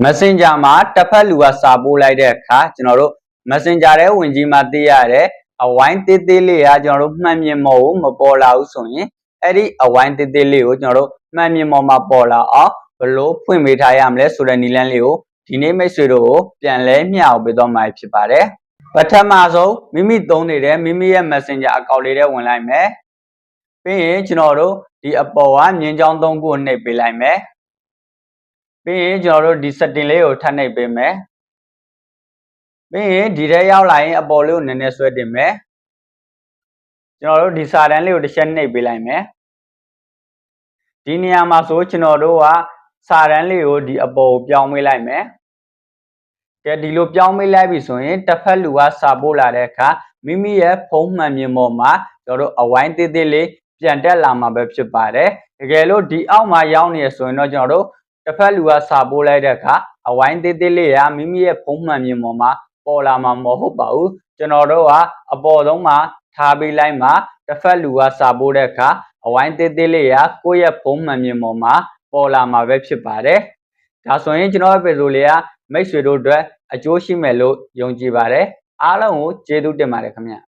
Messenger မှာတစ်ဖက်လူကစာပို့လိုက်တဲ့အခါကျွန်တော်တို့ Messenger ထဲဝင်ကြည့်မှသိရတဲ့အဝိုင်းသေးသေးလေးကကျွန်တော်တို့မှန်မြင်မော်ကိုမပေါ်လာဘူးဆိုရင်အဲ့ဒီအဝိုင်းသေးသေးလေးကိုကျွန်တော်တို့မှန်မြင်မော်မှာပေါ်လာအောင်ဘယ်လိုဖွင့်ပေးထားရမလဲဆိုတဲ့နည်းလမ်းလေးကိုဒီနေ့မိတ်ဆွေတို့ကိုပြန်လဲမျှအောင်ပေးသွားမှာဖြစ်ပါတယ်ပထမဆုံးမိမိသုံးနေတဲ့မိမိရဲ့ Messenger အကောင့်လေးထဲဝင်လိုက်မယ်ပြီးရင်ကျွန်တော်တို့ဒီအပေါ်ကမြင်းချောင်း3ခုနှိပ်ပေးလိုက်မယ်ပြီးရင်ကျွန်တော်တို့ဒီ setting လေးကိုထပ်နှိပ်ပေးမယ်ပြီးရင်ဒီထဲရောက်လာရင်အပေါ်လေးကိုနည်းနည်းဆွဲတင်မယ်ကျွန်တော်တို့ဒီစာတန်းလေးကိုတစ်ချက်နှိပ်ပေးလိုက်မယ်ဒီနေရာမှာဆိုကျွန်တော်တို့ကစာတန်းလေးကိုဒီအပေါ်ကိုပြောင်းပေးလိုက်မယ်ကဲဒီလိုပြောင်းပေးလိုက်ပြီဆိုရင်တစ်ဖက်လူကစာပို့လာတဲ့အခါမိမိရဲ့ဖုန်းမှန်မြင်ပေါ်မှာကျွန်တော်တို့အဝိုင်းသေးသေးလေးပြန်တက်လာမှာပဲဖြစ်ပါတယ်တကယ်လို့ဒီအောက်မှာရောက်နေရဆိုရင်တော့ကျွန်တော်တို့တစ်ဖက်လူကစာပို့လိုက်တဲ့အခါအဝိုင်းသေးသေးလေးကမိမိရဲ့ဖုန်းမှန်မြင်ပေါ်မှာပေါ်လာမှာမဟုတ်ပါဘူးကျွန်တော်တို့ကအပေါ်ဆုံးမှာထားပေးလိုက်မှာတစ်ဖက်လူကစာပို့တဲ့အခါအဝိုင်းသေးသေးလေးကကိုယ့်ရဲ့ဖုန်းမှန်မြင်ပေါ်မှာပေါ်လာမှာပဲဖြစ်ပါတယ်ဒါဆိုရင်ကျွန်တော်ရဲ့ဗီဒီယိုလေးကမိတ်ဆွေတို့အတွက်အကျိုးရှိမယ်လို့ယုံကြည်ပါတယ်အားလုံးကိုကျေးဇူးတင်ပါတယ်ခင်ဗျ